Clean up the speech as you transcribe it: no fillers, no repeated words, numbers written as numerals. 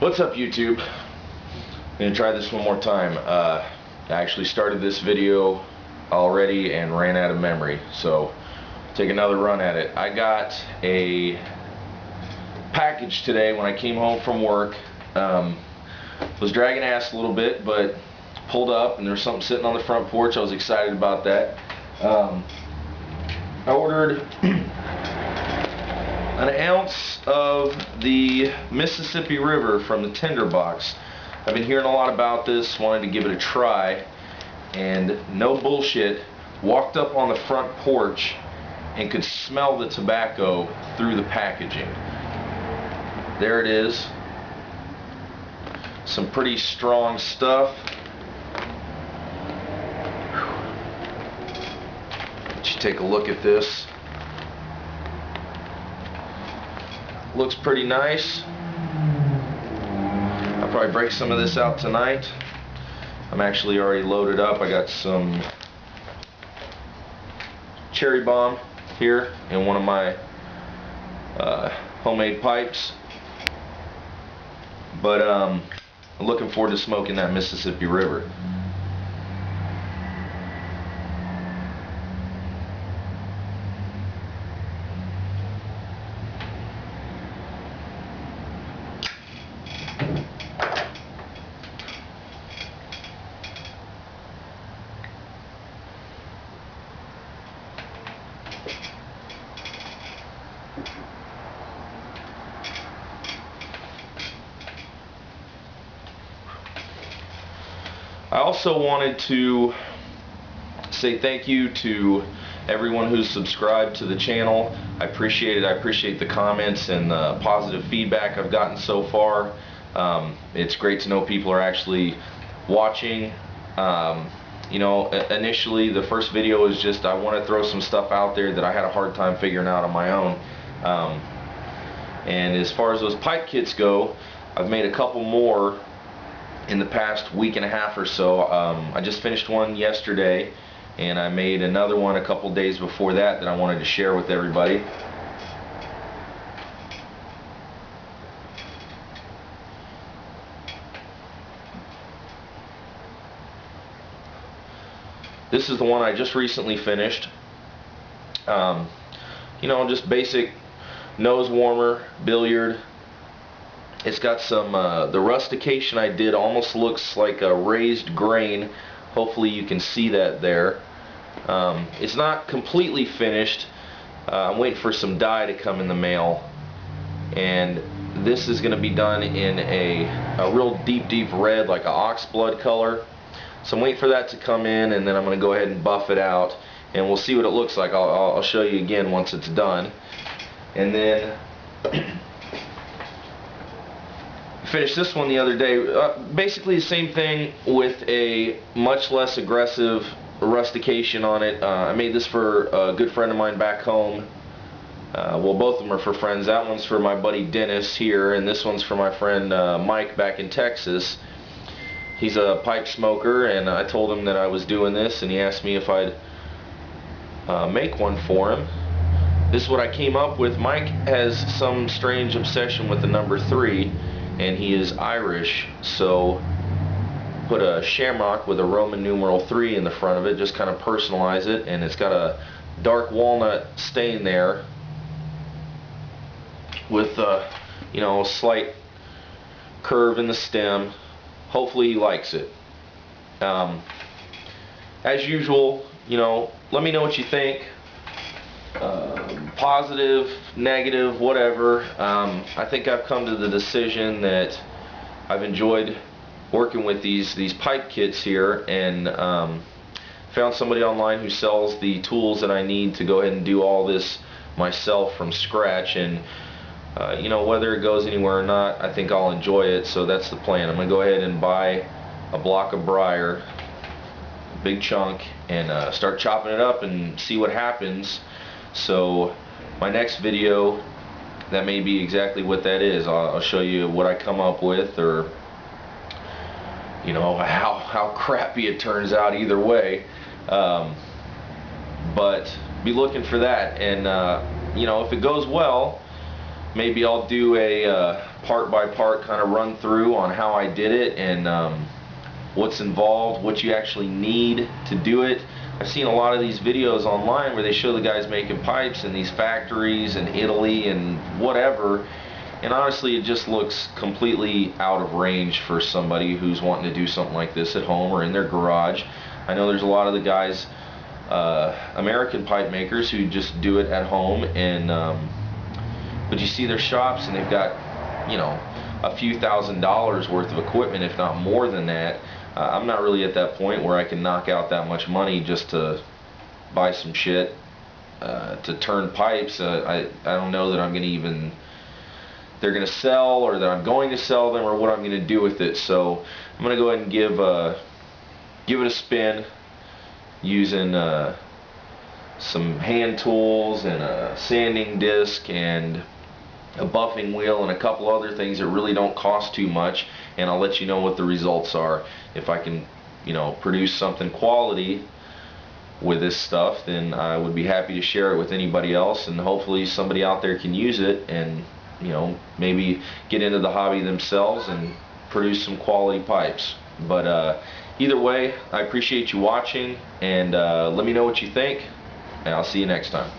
What's up, YouTube? I'm gonna try this one more time. I actually started this video already and ran out of memory, so take another run at it. I got a package today when I came home from work. Was dragging ass a little bit, but pulled up and there's something sitting on the front porch. I was excited about that. I ordered an ounce of the Mississippi River from the Tinderbox. I've been hearing a lot about this, wanted to give it a try, and no bullshit, walked up on the front porch and could smell the tobacco through the packaging. There it is. Some pretty strong stuff. Let you take a look at this. Looks pretty nice. I'll probably break some of this out tonight. I'm actually already loaded up. I got some cherry bomb here in one of my homemade pipes. But I'm looking forward to smoking that Mississippi River. I also wanted to say thank you to everyone who's subscribed to the channel. I appreciate it. I appreciate the comments and the positive feedback I've gotten so far. It's great to know people are actually watching. You know, initially the first video was just I want to throw some stuff out there that I had a hard time figuring out on my own. And as far as those pipe kits go, I've made a couple more in the past week and a half or so. I just finished one yesterday, and I made another one a couple days before that I wanted to share with everybody. This is the one I just recently finished. You know, just basic nose warmer, billiard. It's got some, the rustication I did almost looks like a raised grain. Hopefully you can see that there. It's not completely finished. I'm waiting for some dye to come in the mail. And this is going to be done in a real deep red, like a oxblood color. So I'm waiting for that to come in, and then I'm going to go ahead and buff it out. And we'll see what it looks like. I'll show you again once it's done. And then finished this one the other day. Basically the same thing with a much less aggressive rustication on it. I made this for a good friend of mine back home. Well, both of them are for friends. That one's for my buddy Dennis here, and this one's for my friend Mike back in Texas. He's a pipe smoker, and I told him that I was doing this, and he asked me if I'd make one for him. This is what I came up with. Mike has some strange obsession with the number 3. And he is Irish, so put a shamrock with a Roman numeral 3 in the front of it, just kind of personalize it, and it's got a dark walnut stain there with you know, a slight curve in the stem. Hopefully he likes it. As usual, you know, let me know what you think. Positive, negative, whatever. I think I've come to the decision that I've enjoyed working with these pipe kits here, and found somebody online who sells the tools that I need to go ahead and do all this myself from scratch. And you know, whether it goes anywhere or not, I think I'll enjoy it. So that's the plan. I'm gonna go ahead and buy a block of briar, a big chunk, and start chopping it up and see what happens. So my next video, that may be exactly what that is. I'll show you what I come up with, or you know, how crappy it turns out either way. But be looking for that, and you know, if it goes well, maybe I'll do a part by part kind of run through on how I did it and what's involved, what you actually need to do it. I've seen a lot of these videos online where they show the guys making pipes in these factories in Italy and whatever, and honestly it just looks completely out of range for somebody who's wanting to do something like this at home or in their garage. I know there's a lot of the guys, American pipe makers, who just do it at home, and but you see their shops and they've got, you know, a few $1,000s worth of equipment, if not more than that. I'm not really at that point where I can knock out that much money just to buy some shit to turn pipes. I don't know that I'm going to even, they're going to sell, or that I'm going to sell them, or what I'm going to do with it. So I'm going to go ahead and give it a spin using some hand tools and a sanding disc and a buffing wheel and a couple other things that really don't cost too much, and I'll let you know what the results are. If I can, you know, produce something quality with this stuff, then I would be happy to share it with anybody else, and hopefully somebody out there can use it and, you know, maybe get into the hobby themselves and produce some quality pipes. But either way, I appreciate you watching, and let me know what you think, and I'll see you next time.